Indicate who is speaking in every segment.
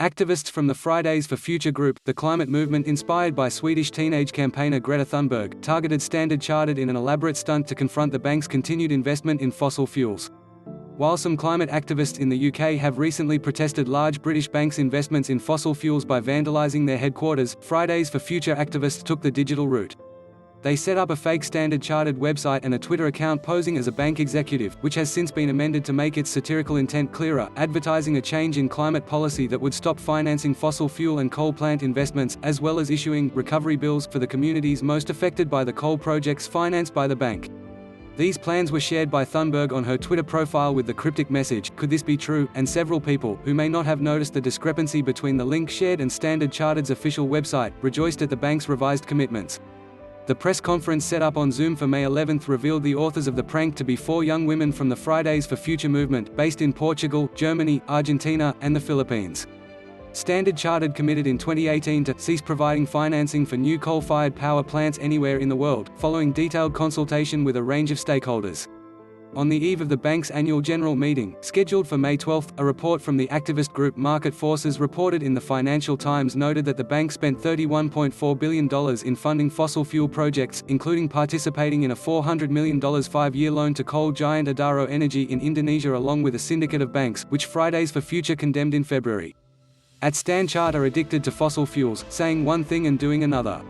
Speaker 1: Activists from the Fridays for Future group, the climate movement inspired by Swedish teenage campaigner Greta Thunberg, targeted Standard Chartered in an elaborate stunt to confront the bank's continued investment in fossil fuels. While some climate activists in the UK have recently protested large British banks' investments in fossil fuels by vandalising their headquarters, Fridays for Future activists took the digital route. They set up a fake Standard Chartered website and a Twitter account posing as a bank executive, which has since been amended to make its satirical intent clearer, advertising a change in climate policy that would stop financing fossil fuel and coal plant investments, as well as issuing recovery bills for the communities most affected by the coal projects financed by the bank. These plans were shared by Thunberg on her Twitter profile with the cryptic message, "Could this be true?" and several people, who may not have noticed the discrepancy between the link shared and Standard Chartered's official website, rejoiced at the bank's revised commitments. The press conference set up on Zoom for May 11 revealed the authors of the prank to be 4 young women from the Fridays for Future movement, based in Portugal, Germany, Argentina, and the Philippines. Standard Chartered committed in 2018 to cease providing financing for new coal-fired power plants anywhere in the world, following detailed consultation with a range of stakeholders. On the eve of the bank's annual general meeting, scheduled for May 12, a report from the activist group Market Forces reported in the Financial Times noted that the bank spent $31.4 billion in funding fossil fuel projects, including participating in a $400 million 5-year loan to coal giant Adaro Energy in Indonesia along with a syndicate of banks, which Fridays for Future condemned in February. At Standard Chartered are addicted to fossil fuels, saying one thing and doing another.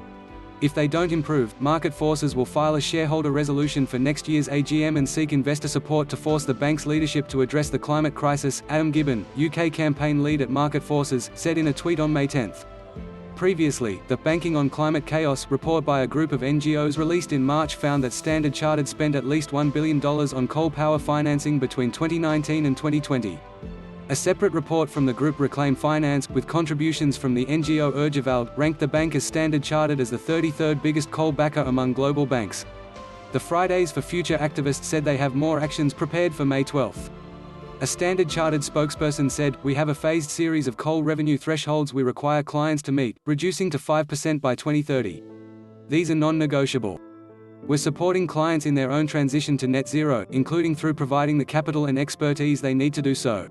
Speaker 1: If they don't improve, Market Forces will file a shareholder resolution for next year's AGM and seek investor support to force the bank's leadership to address the climate crisis, Adam Gibbon, UK campaign lead at Market Forces, said in a tweet on May 10. Previously, the Banking on Climate Chaos report by a group of NGOs released in March found that Standard Chartered spent at least $1 billion on coal power financing between 2019 and 2020. A separate report from the group Reclaim Finance, with contributions from the NGO Urgewald, ranked the bank as Standard Chartered as the 33rd biggest coal backer among global banks. The Fridays for Future activists said they have more actions prepared for May 12. A Standard Chartered spokesperson said, "We have a phased series of coal revenue thresholds we require clients to meet, reducing to 5% by 2030. These are non-negotiable. We're supporting clients in their own transition to net zero, including through providing the capital and expertise they need to do so."